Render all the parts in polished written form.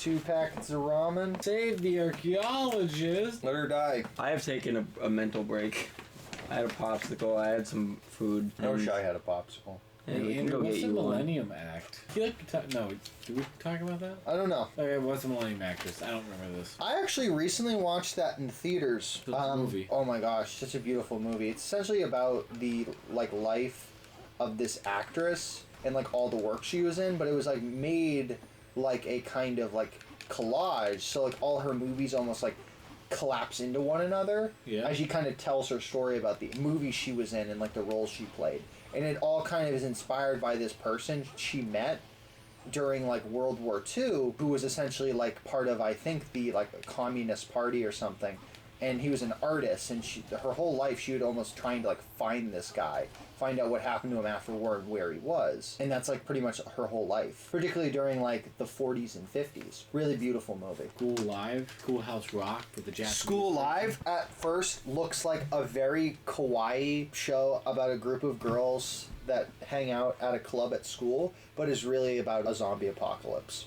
2 packets of ramen. Save the archaeologist. Let her die. I have taken a mental break. I had a popsicle. I had some food. I wish I had a popsicle. Yeah, we can go what's get the you one. Millennium Act? I feel like did we talk about that? I don't know. Okay, what's the Millennium Act? I don't remember this. I actually recently watched that in theaters. Movie. Oh my gosh, such a beautiful movie. It's essentially about the life of this actress and all the work she was in, but it was made like a kind of collage. So all her movies almost collapse into one another as she kind of tells her story about the movie she was in and the roles she played. And it all kind of is inspired by this person she met during World War II, who was essentially part of, I think, the Communist Party or something. And he was an artist, and her whole life she would almost trying to find this guy, find out what happened to him after war and where he was. And that's pretty much her whole life, particularly during the 40s and 50s. Really beautiful movie. School Live, Schoolhouse Rock for the Japanese. School Live at first looks like a very kawaii show about a group of girls that hang out at a club at school, but is really about a zombie apocalypse.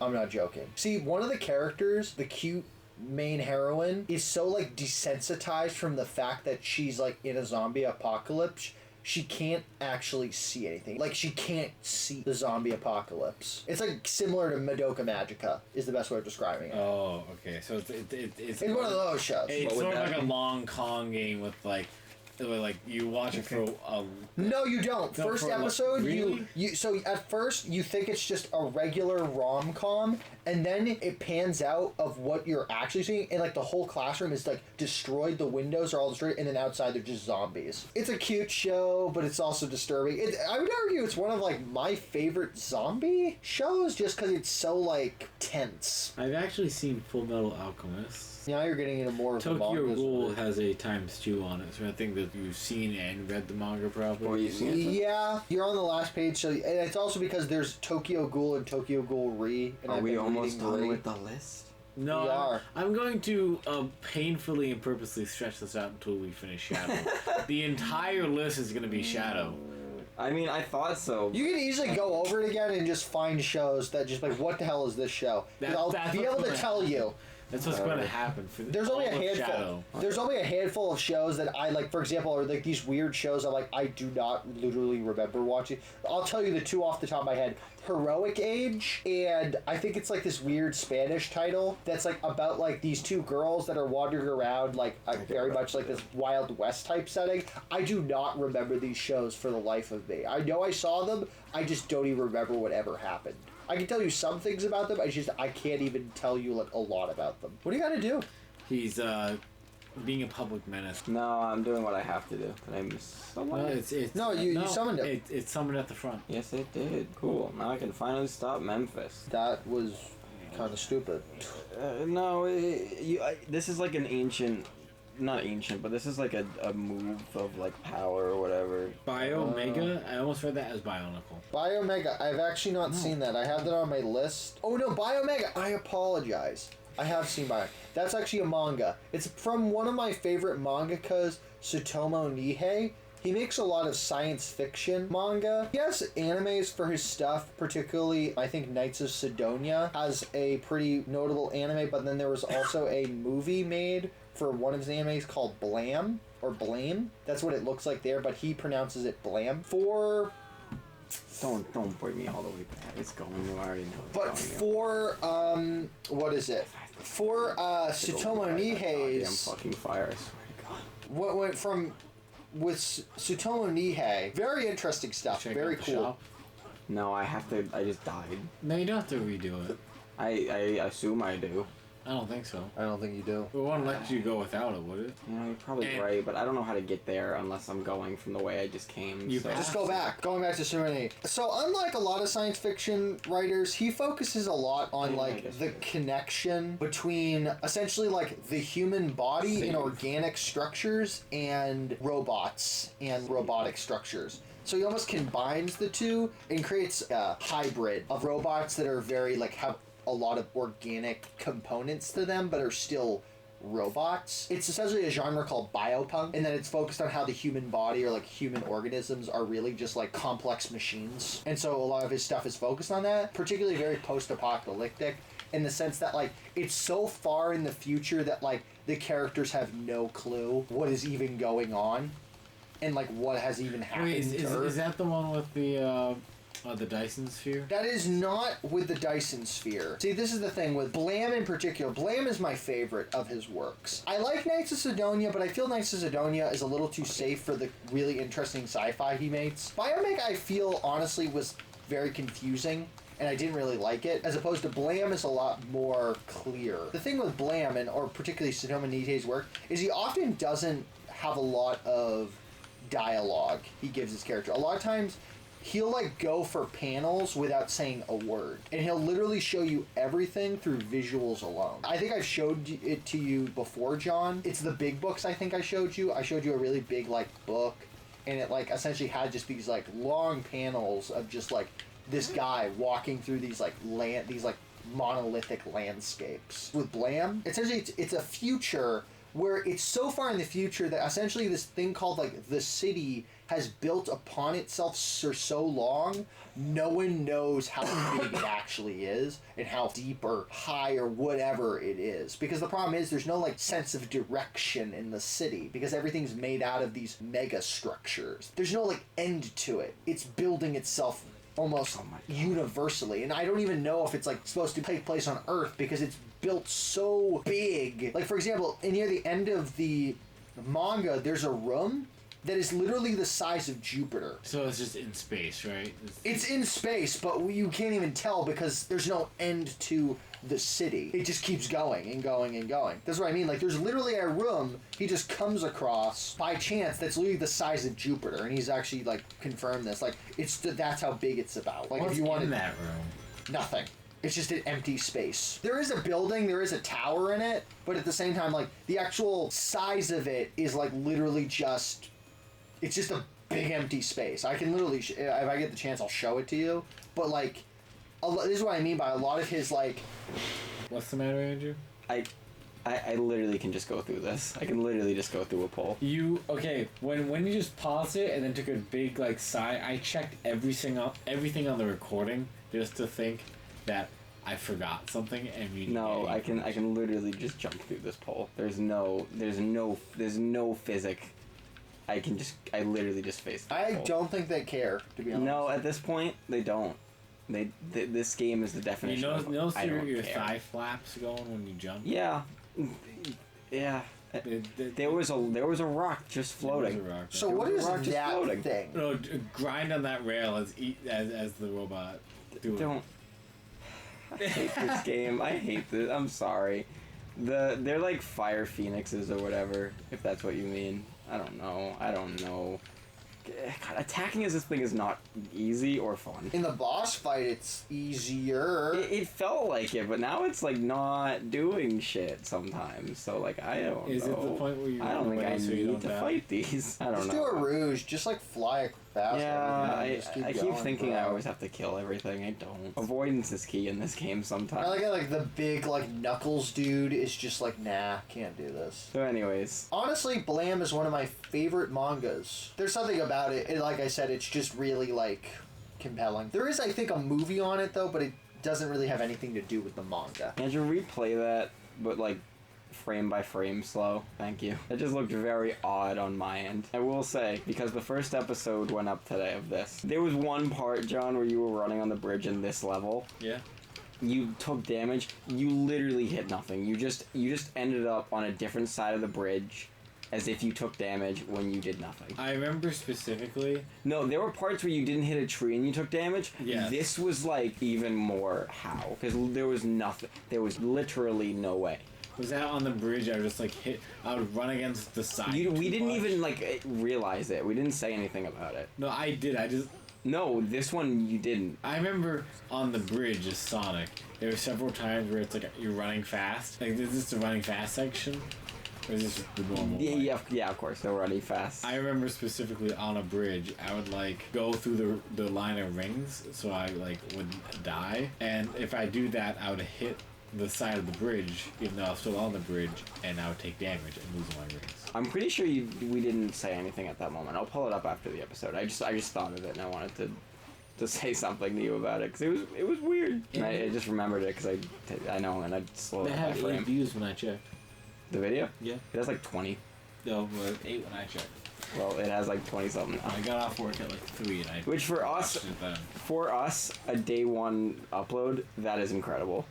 I'm not joking. See, one of the characters, the cute main heroine, is so desensitized from the fact that she's in a zombie apocalypse. She can't actually see anything. She can't see the zombie apocalypse. It's similar to Madoka Magica is the best way of describing it. Oh, okay. So it's one of those shows. It's sort of a long Kong game with you watch it for No, you don't. No, First for episode, really? you so at first you think it's just a regular rom-com, and then it pans out of what you're actually seeing, and the whole classroom is destroyed. The windows are all destroyed, and then outside they're just zombies. It's a cute show, but it's also disturbing. I would argue it's one of my favorite zombie shows, just because it's so tense. I've actually seen Full Metal Alchemist. Now you're getting into more of the Tokyo mangas. Ghoul has a times 2 on it, so I think that you've seen and read the manga probably. Or you've seen it? Yeah, you're on the last page, and it's also because there's Tokyo Ghoul and Tokyo Ghoul Re. And Are I've we been almost reading done Re. with the list? No, We are. I'm going to painfully and purposely stretch this out until we finish Shadow. The entire list is going to be Shadow. I mean, I thought so. You can easily go over it again and just find shows that just what the hell is this show? 'Cause I'll That's be what's able to gonna tell you. That's what's going to happen. For There's only a all of handful. Shadow. There's only a handful of shows that I like. For example, are these weird shows I do not literally remember watching. I'll tell you the 2 off the top of my head: Heroic Age, and I think it's this weird Spanish title that's about these 2 girls that are wandering around very much this Wild West type setting. I do not remember these shows for the life of me. I know I saw them. I just don't even remember what ever happened. I can tell you some things about them. I can't even tell you a lot about them. What do you got to do? He's being a public menace. No, I'm doing what I have to do. Did I miss someone? No, you summoned it. It's summoned at the front. Yes, it did. Cool. Now I can finally stop Memphis. That was kind of stupid. No, this is an ancient... Not ancient, but this is a move of power or whatever. Biomega? I almost read that as Bionicle. Biomega. I've actually not seen that. I have that on my list. Oh no, Biomega. I apologize. I have seen Biomega. That's actually a manga. It's from one of my favorite mangakas, Tsutomu Nihei. He makes a lot of science fiction manga. He has animes for his stuff, particularly, I think Knights of Sidonia has a pretty notable anime, but then there was also a movie made for one of his animes called Blam, or Blame. That's what it looks like there, but he pronounces it Blam. Don't bring me all the way back. It's going. You already know. But what is it? For Tsutomu Nihei's... Damn fucking fire, I swear to God. What went from... With Tsutomu Nihei, very interesting stuff. Check Very out the cool. shop. No, I have to. I just died. No, you don't have to redo it. I assume I do. I don't think so. I don't think you do. It wouldn't let you go without it, would it? Yeah, you're probably And- right, but I don't know how to get there unless I'm going from the way I just came. You so. passed. Just go back. Going back to Serenity. So unlike a lot of science fiction writers, he focuses a lot on the connection between essentially the human body and organic structures and robots and robotic structures. So he almost combines the two and creates a hybrid of robots that are very have a lot of organic components to them, but are still robots. It's essentially a genre called biopunk, and then it's focused on how the human body or like human organisms are really just like complex machines. And so a lot of his stuff is focused on that, particularly very post-apocalyptic in the sense that like it's so far in the future that like the characters have no clue what is even going on and like what has even happened. Wait, to Earth. is that the one with the Dyson sphere? That is not with the Dyson sphere. See, this is the thing with Blam in particular. Blam is my favorite of his works. I like Knights of Sidonia, but I feel Knights of Sidonia is a little too safe for the really interesting sci-fi he makes. Biomech, I feel, honestly, was very confusing, and I didn't really like it, as opposed to Blam is a lot more clear. The thing with Blam, or particularly Satomu Nite's work, is he often doesn't have a lot of dialogue he gives his character. A lot of times, he'll like go for panels without saying a word, and he'll literally show you everything through visuals alone. I think I've showed it to you before, John. It's the big books. I think I showed you a really big like book, and it like essentially had just these like long panels of just like this guy walking through these like monolithic landscapes. With Blam, essentially it's a future where it's so far in the future that essentially this thing called like the city has built upon itself for so long, no one knows how big it actually is and how deep or high or whatever it is. Because the problem is there's no like sense of direction in the city because everything's made out of these mega structures. There's no like end to it. It's building itself almost universally, and I don't even know if it's like supposed to take place on Earth because it's built so big. Like for example, near the end of the manga, there's a room that is literally the size of Jupiter. So it's just in space, right? It's in space, but you can't even tell because there's no end to the city. It just keeps going and going and going. That's what I mean. Like, there's literally a room he just comes across by chance that's literally the size of Jupiter, and he's actually like confirmed this. Like, that's how big it's about. Like, what's if you wanted in that room? Nothing. It's just an empty space. There is a building, there is a tower in it, but at the same time, like, the actual size of it is like literally just. It's just a big empty space. I can literally, if I get the chance, I'll show it to you. But like, this is what I mean by a lot of his like. What's the matter, Andrew? I literally can just go through this. I can literally just go through a poll. When you just paused it and then took a big like sigh, I checked everything on the recording just to think that I forgot something and you. No, I can literally just jump through this poll. There's no physic. I literally just face it. I don't think they care, to be honest. No, at this point, they don't. This game is the definition of I don't your care. thigh flaps going when you jump? Yeah. Yeah. There was a rock just floating. So what is rock just that floating. thing? No, grind on that rail as the robot. Don't. I hate this game. I hate this. I'm sorry. They're like fire phoenixes or whatever, if that's what you mean. I don't know. God, attacking as this thing is not easy or fun. In the boss fight, it's easier. It felt like it, but now it's like not doing shit sometimes. So like I don't know. Is it the point where you? I don't think I so you need don't to die? fight these. I don't Just know. do a ruse. Just like fly fast. Yeah, I keep going, thinking bro. I always have to kill everything. I don't. Avoidance is key in this game sometimes. I like it, like the big like Knuckles dude is just like, nah, can't do this. So anyways. Honestly, Blam is one of my favorite mangas. There's something about it, and like I said, it's just really like compelling. There is, I think, a movie on it though, but it doesn't really have anything to do with the manga. Andrew, replay that, but like frame by frame slow. Thank you. That just looked very odd on my end. I will say, because the first episode went up today of this, there was one part, John, where you were running on the bridge in this level. Yeah. You took damage. You literally hit nothing. You just ended up on a different side of the bridge, as if you took damage when you did nothing. I remember specifically. No, there were parts where you didn't hit a tree and you took damage. Yeah. This was like even more how, because there was nothing. There was literally no way. Was that on the bridge? I would just like I would run against the side. We didn't even like realize it. We didn't say anything about it. No, I did. No, this one you didn't. I remember on the bridge as Sonic, there were several times where it's like you're running fast. Like, is this the running fast section? Or is this just the normal way? Yeah, of course, they're running fast. I remember specifically on a bridge, I would like go through the line of rings, so I like would die. And if I do that, I would hit the side of the bridge, even though I was still on the bridge, and I would take damage and lose my rings. I'm pretty sure we didn't say anything at that moment. I'll pull it up after the episode. I just thought of it and I wanted to say something to you about it because it was weird. And I just remembered it because I know and I'd slow It down had my 8 frame. views when I checked. The video? Yeah. It has like 20. No, but 8 when I checked. Well, it has like 20 something now. I got off work at like 3 and I. Which for us, a day one upload, that is incredible.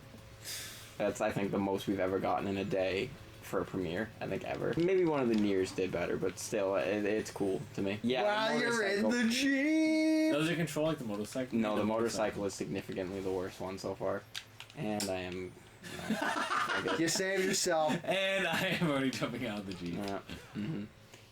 That's I think the most we've ever gotten in a day for a premiere. I think ever. Maybe one of the Nears did better, but still, it's cool to me. Yeah. While you're in the Jeep. Does it control like the motorcycle? No, the motorcycle is significantly the worst one so far, and I am. You saved yourself. And I am already jumping out of the Jeep. Yeah. Mm-hmm.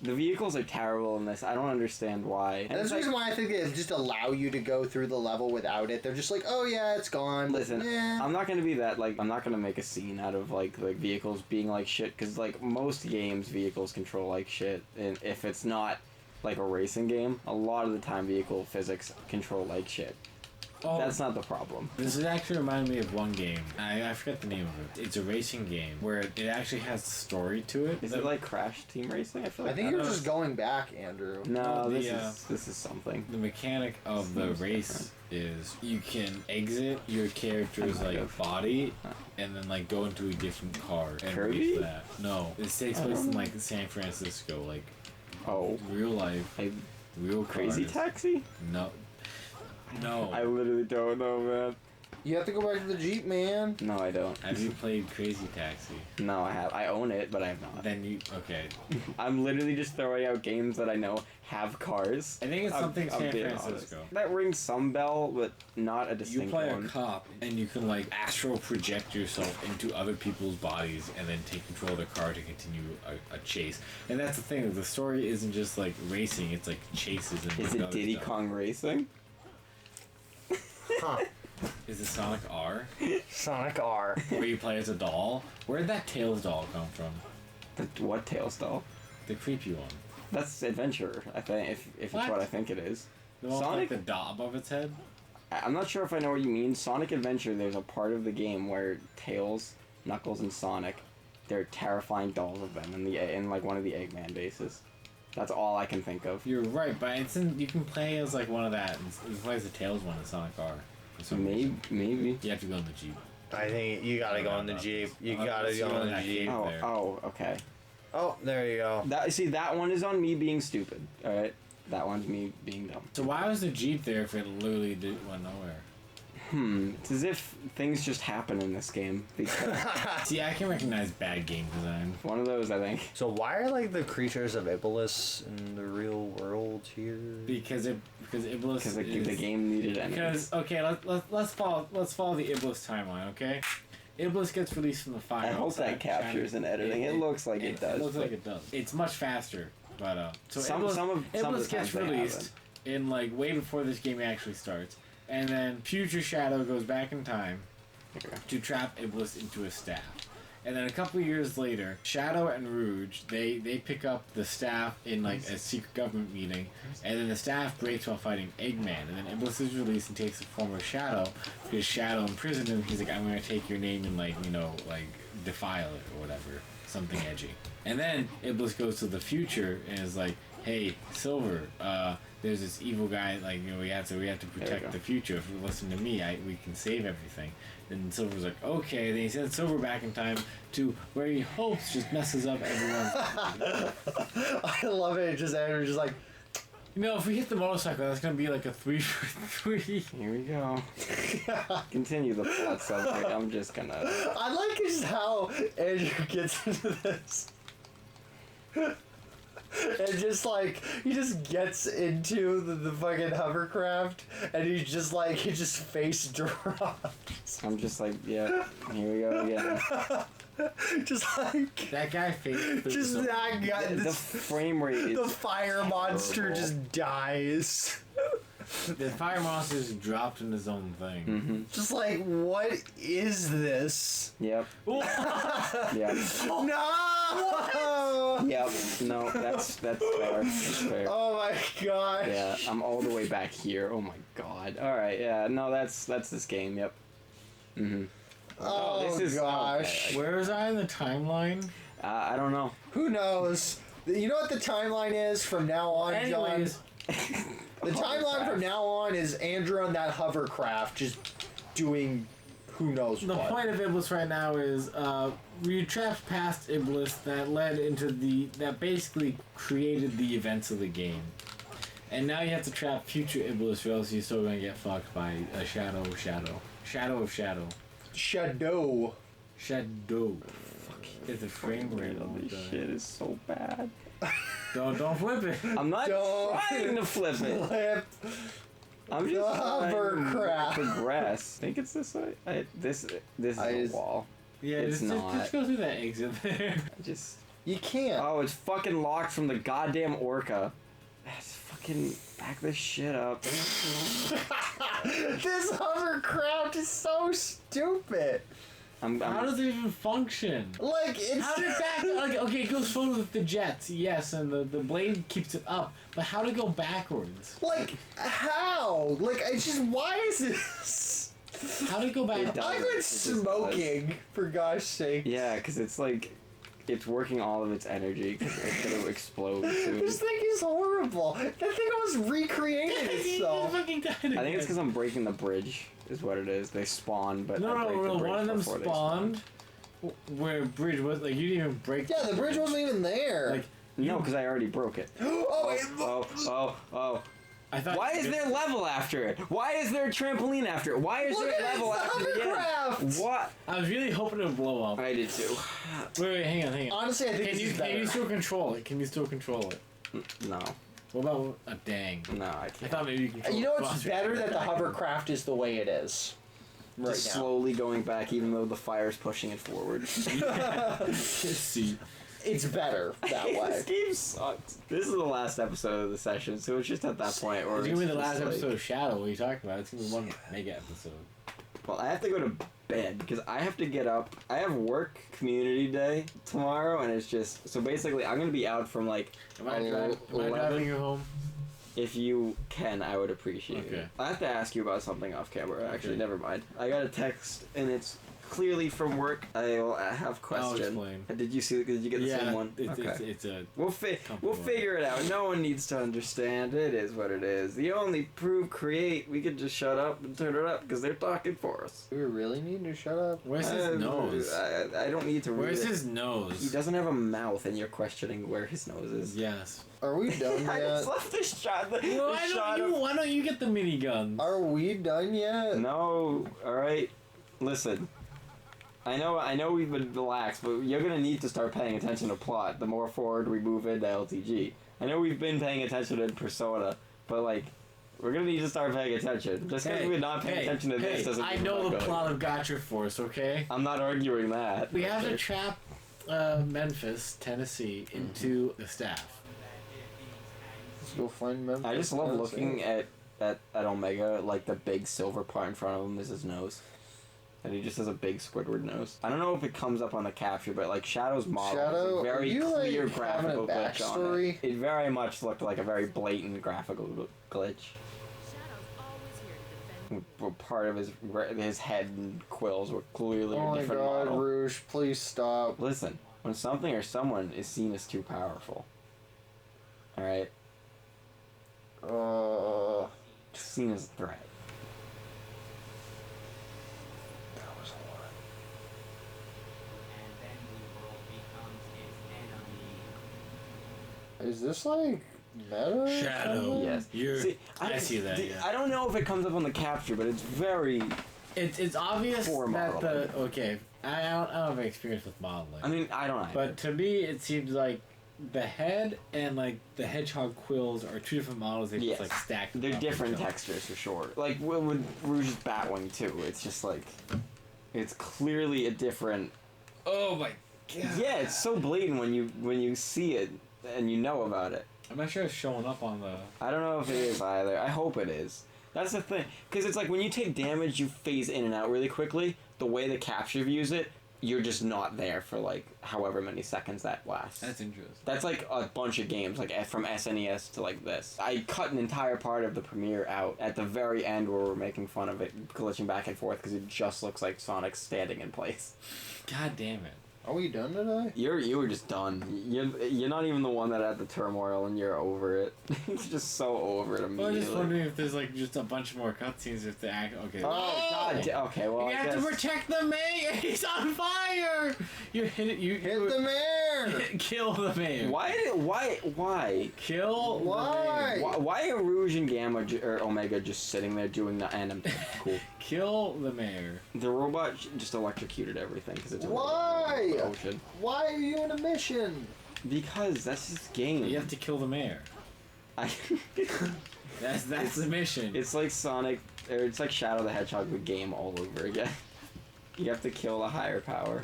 The vehicles are terrible in this. I don't understand why. And that's the reason why I think they just allow you to go through the level without it. They're just like, oh yeah, it's gone. Listen, eh. I'm not gonna be that I'm not gonna make a scene out of like vehicles being like shit because like most games vehicles control like shit, and if it's not like a racing game, a lot of the time vehicle physics control like shit. Oh, that's not the problem. This is actually reminded me of one game. I forget the name of it. It's a racing game where it actually has a story to it. Is it like Crash Team Racing? I feel like I think you're just going back, Andrew. No, this is something. The mechanic of the race is you can exit your character's like body and then like go into a different car and Kirby? race that. No, this takes place in like San Francisco, like real life, real Crazy cars. Taxi? No. No. I literally don't know, man. You have to go back to the Jeep, man. No, I don't. Have you played Crazy Taxi? No, I have. I own it, but I have not. Then you okay. I'm literally just throwing out games that I know have cars. I think it's something San Francisco. Honest. That rings some bell, but not a distinct one. You play a cop, and you can like astral project yourself into other people's bodies, and then take control of the car to continue a chase. And that's the thing. The story isn't just like racing; it's like chases and. Is it Diddy Kong Racing? Huh. Is it Sonic R? Sonic R. Where you play as a doll? Where did that Tails doll come from? What Tails doll? The creepy one. That's Adventure, I think, if it's what I think it is. The one Sonic? with like the dot above its head? I'm not sure if I know what you mean. Sonic Adventure, there's a part of the game where Tails, Knuckles, and Sonic, they're terrifying dolls of them in like one of the Eggman bases. That's all I can think of. You're right, but you can play as like one of that. And you can play as the Tails one in Sonic R. Maybe. You have to go in the Jeep. I think you gotta go in the Jeep. You gotta go in the Jeep. Okay. Oh, there you go. That one is on me being stupid. All right, that one's me being dumb. So why was the Jeep there if it literally went nowhere? It's as if things just happen in this game. Because See, I can recognize bad game design. one of those, I think. So why are like the creatures of Iblis in the real world here? Because Iblis. Because the game needed enemies. Because let's follow the Iblis timeline, okay? Iblis gets released from the fire. I hope that captures in editing. It looks like it does. It looks like it does. It's much faster, but so some Iblis of the gets times they released in like way before this game actually starts. And then future Shadow goes back in time to trap Iblis into a staff. And then a couple of years later, Shadow and Rouge, they pick up the staff in like a secret government meeting, and then the staff breaks while fighting Eggman. And then Iblis is released and takes the form of Shadow, because Shadow imprisoned him. He's like, I'm going to take your name and like defile it or whatever. Something edgy. And then Iblis goes to the future and is like, hey, Silver, there's this evil guy, like, we have to protect the future. If you listen to me, we can save everything. And Silver's like, okay. Then he sends Silver back in time to where he hopes just messes up everyone's. I love it. Andrew's just like, if we hit the motorcycle, that's gonna be like a 3 for 3. Here we go. Continue the plot subject. I'm just gonna. I like just how Andrew gets into this. And just like he just gets into the fucking hovercraft and he just face drops. I'm just like, yeah, here we go again. Just like that guy faced just that guy. The frame rate is the fire monster terrible. just dies. The fire monster is dropped in his own thing. Mm-hmm. Just like, what is this? Yep. Yep. No. Yep. No, that's fair. That's fair. Oh my gosh. Yeah, I'm all the way back here. Oh my god. All right. Yeah. No, that's this game. Yep. Mhm. Oh, this is gosh. okay. Where was I in the timeline? I don't know. Who knows? You know what the timeline is from now on, Anyways, John? The timeline from now on is Andrew on that hovercraft just doing who knows the what. point of Iblis right now is you trapped past Iblis that led into that basically created the events of the game. And now you have to trap future Iblis or else you're still going to get fucked by a Shadow of Shadow. Shadow of Shadow. Shadow. Shadow. Fuck. It's a frame rate. Oh, this shit is so bad. Don't flip it. I'm not trying to flip it. Flip. I'm just trying to Hovercraft. progress. I think it's this way. This is a wall. Yeah, It's just go through that exit there. You can't. Oh, it's fucking locked from the goddamn orca. Let's fucking back this shit up. This hovercraft is so stupid. How does it even function? Like, it's... How did back... Like, okay, it goes forward with the jets, yes, and the blade keeps it up, but how to go backwards? Like, how? Like, it's just... Why is this... How to go back... I've been smoking, for gosh sake. Yeah, because it's like... It's working all of its energy because it's gonna explode soon. This thing is horrible. That thing almost recreated itself. I think it's because I'm breaking the bridge, is what it is. They spawn, but I break the bridge one of them before they spawned where a bridge was, like, you didn't even break Yeah, the bridge wasn't even there. Like, No, because I already broke it. Oh, I thought... Why is there level after it? Why is there a trampoline after it? Why is Look there at level it, it's after the the hovercraft! end? What? I was really hoping it would blow up. I did too. Wait, hang on. honestly, I think Can this you is better. can you still control it? Can you still control it? No. What about... dang. No, I I can't. thought maybe you could control You know it. what's better? That the hovercraft is the way it is. Right Just now. slowly going back even though the fire's pushing it forward. See. It's better that way. This game sucks. This is the last episode of the session, so it's just at that point where It's gonna be the just last like- episode of Shadow. What are you talking about? It's gonna be one mega episode. Well, I have to go to bed because I have to get up. I have work community day tomorrow, and it's just so basically I'm gonna be out from like Am I 11. driving you home? If you can, I would appreciate Okay. it. I have to ask you about something off camera. Actually, Okay. never mind. I got a text, and it's clearly from work. I'll have question. explain. Did you see? Did you get the same one? It's a... We'll Comfortable. figure it out. No one needs to understand. It is what it is. The only prove create. We could just shut up and turn it up because they're talking for us. Do we really need to shut up? Where's his nose? I don't need to read Where's it. his nose? He doesn't have a mouth, and you're questioning where his nose is. Yes. Are we done I yet? just left this shot. The Well, shot of why don't you get the minigun? Are we done yet? No, alright. Listen. I know we've been relaxed, but you're gonna need to start paying attention to plot the more forward we move into LTG. I know we've been paying attention in Persona, but like, we're gonna need to start paying attention. Just because we're not paying attention to this doesn't mean I we're know not the going. plot of Gotcha Force, okay? I'm not arguing that. We have to trap Memphis, Tennessee, into the staff. Let's go find Memphis. I just love looking at Omega, like the big silver part in front of him is his nose. And he just has a big Squidward nose. I don't know if it comes up on the capture, but like Shadow's model has Shadow, a very are you, clear like, having graphical a glitch on backstory? it. It very much looked like a very blatant graphical glitch. Shadow's always here to defend. Where part of his head and quills were clearly Oh a my different god, model. Rouge, please stop. Listen, when something or someone is seen as too powerful, alright, seen as a threat. That was a lot. And then the world becomes its enemy. Is this like meta? or Shadow. something? Yes. I see that, yeah. I don't know if it comes up on the capture, but it's very... It's obvious Poor that the... modeling. Okay, I don't have experience with modeling. I mean, I don't know. But to me, it seems like the head and like the hedgehog quills are two different models. They Yes. just like stacked. They're on different each other. textures for sure. Like with Rouge's Batwing too. It's just like, it's clearly a different. Oh my god. Yeah, it's so blatant when you see it and you know about it. I'm not sure it's showing up on the. I don't know if it is either. I hope it is. That's the thing, because it's like when you take damage, you phase in and out really quickly. The way the capture views it, you're just not there for like however many seconds that lasts. That's interesting. That's like a bunch of games, like from SNES to like this. I cut an entire part of the premiere out at the very end where we're making fun of it glitching back and forth because it just looks like Sonic standing in place. God damn it. Are we done today? You were just done. You're not even the one that had the turmoil, and you're over it. You're just so over it Well, I'm immediately. just wondering if there's like just a bunch more cutscenes if the act. Okay. Oh God! Okay, well You I have guess. to protect the mayor. He's on fire. You hit it. You Hit the mayor! kill the mayor. Why? Kill. Why? Why are Rouge and Gamma or Omega just sitting there doing the and cool? Kill the mayor. The robot just electrocuted everything because it's a Why? robot ocean. Why are you in a mission? Because that's this game. You have to kill the mayor. I, That's the mission. it's like Sonic, or it's like Shadow the Hedgehog the game all over again. You have to kill a higher power.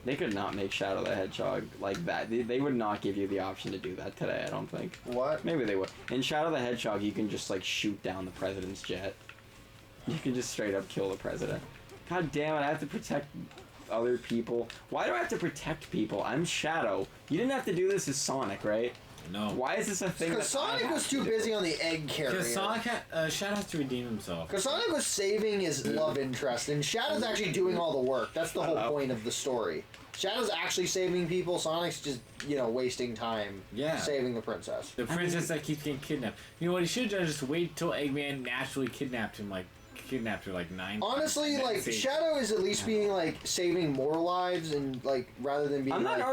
They could not make Shadow the Hedgehog like that. They would not give you the option to do that today, I don't think. What? Maybe they would. In Shadow the Hedgehog, you can just like shoot down the president's jet. You can just straight up kill the president. God damn it, I have to protect other people. Why do I have to protect people? I'm Shadow. You didn't have to do this as Sonic, right? No. Why is this a thing? Because that I Sonic have was to too do? busy on the egg carrier. Because Sonic Shadow has to redeem himself. Because Sonic was saving his love interest, and Shadow's actually doing all the work. That's the whole point of the story. Shadow's actually saving people. Sonic's just, wasting time saving the princess. The princess that keeps getting kidnapped. You know what he should have done is just wait till Eggman naturally kidnapped her like 9 Honestly, times. like, Shadow is at least being, like, saving more lives, and, like, rather than being, I'm not like...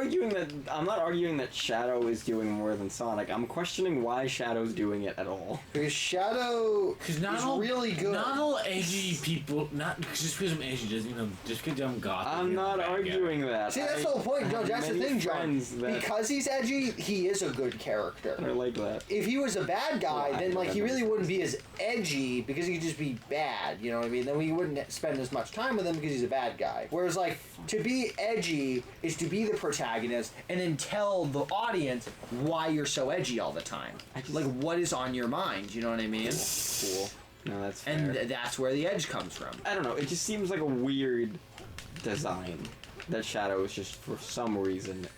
arguing that Shadow is doing more than Sonic. I'm questioning why Shadow's doing it at all. Because Shadow is really good. Not all edgy people, not just because I'm edgy doesn't mean just because I'm goth. I'm not arguing that. See, that's the whole point, John. That's the thing, John. That Because he's edgy, he is a good character. are like that. If he was a bad guy, Well, then, like, he really understand. wouldn't be as edgy, because he could just be bad, you know what I mean? Then we wouldn't spend as much time with him because he's a bad guy. Whereas, like, to be edgy is to be the protagonist and then tell the audience why you're so edgy all the time. Like, what is on your mind, you know what I mean? Cool. No, that's fair. And that's where the edge comes from. I don't know. It just seems like a weird design that Shadow is just for some reason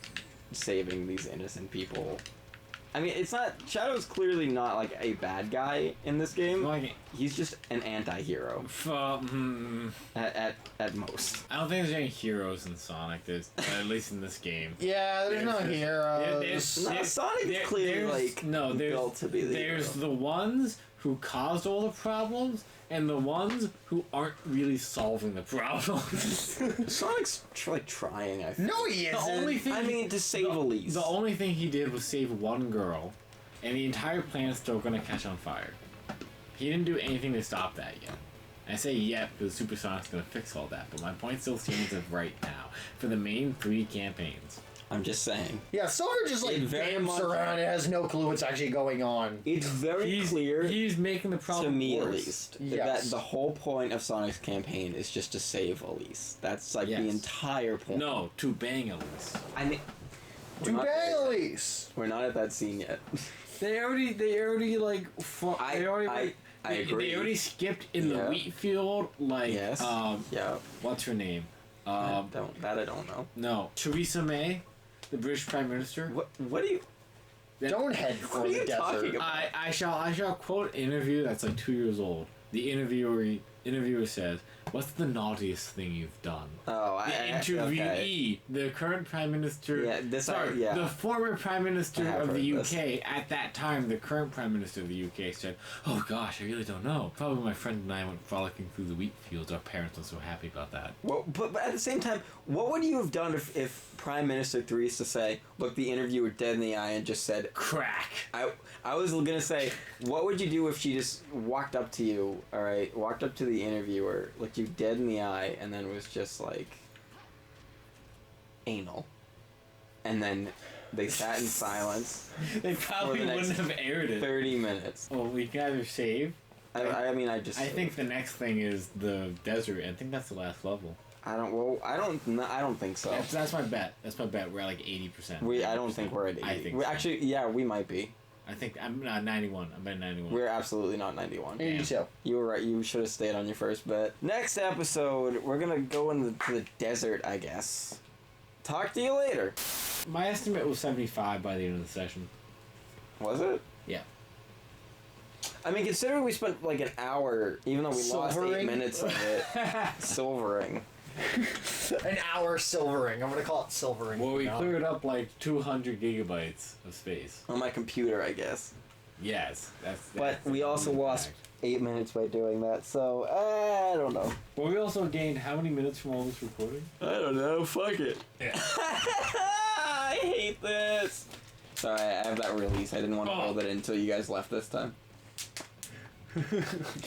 saving these innocent people. I mean, it's not. Shadow's clearly not like a bad guy in this game. He's just an anti-hero at most. I don't think there's any heroes in Sonic. There's at least in this game. Yeah, there's no heroes. Sonic is clearly built to be the There's hero. the ones who caused all the problems and the ones who aren't really solving the problems. Sonic's trying. I think. No, he isn't. The only thing I mean, to say the least. The only thing he did was save one girl, and the entire planet's still gonna catch on fire. He didn't do anything to stop that yet. I say yet because Super Sonic's gonna fix all that, but my point still stands of right now for the main 3 campaigns. I'm just saying. Yeah, Silver just like It very vamps much- around and has no clue what's actually going on. It's very clear. He's making the problem to me worse. at least, Yes. that the whole point of Sonic's campaign is just to save Elise. That's like Yes. the entire point. No, to bang Elise. I mean, To bang Elise. we're not at that scene yet. They already like. I agree. They already skipped in the Yeah. wheat field. Like, Yes. Yeah. what's her name? I don't know. No, Theresa May, the British Prime Minister. What do you? Don't head for What are the you talking desert. about? I shall quote an interview that's like 2 years old. The interviewer says, "What's the naughtiest thing you've done?" Oh, The okay. interviewee, the current Prime Minister, Yeah, the former Prime Minister I have of the heard UK at that time, the current Prime Minister of the UK said, "Oh gosh, I really don't know. Probably my friend and I went frolicking through the wheat fields. Our parents were so happy about that." Well, but at the same time, what would you have done if Prime Minister Theresa say, look the interviewer dead in the eye and just said, Crack. I was gonna say, what would you do if she just walked up to you, alright, walked up to the interviewer, looked you dead in the eye, and then was just like, anal. And then they sat in silence They probably For the wouldn't next have aired it. 30 minutes. Well, we can either save. I mean, I think the next thing is the desert. I think that's the last level. I don't think so. That's my bet. That's my bet. We're at like 80%. I don't think we're at 80. I think We so. actually, yeah, we might be. I think I'm not 91. I'm at 91. We're absolutely not 91. 82. You were right. You should have stayed on your first bet. Next episode, we're gonna go into the desert, I guess. Talk to you later. My estimate was 75 by the end of the session. Was it? Yeah. I mean, considering we spent like an hour, even though we lost 8 Silvering? minutes of it, silvering. An hour silvering. I'm gonna call it silvering. Well, we now. cleared up like 200 gigabytes of space. On my computer, I guess. Yes, that's But we a also huge lost fact. 8 minutes by doing that, so I don't know. But we also gained how many minutes from all this recording? I don't know. Fuck it. Yeah. I hate this. Sorry, I have that release. I didn't want to hold it in until you guys left this time.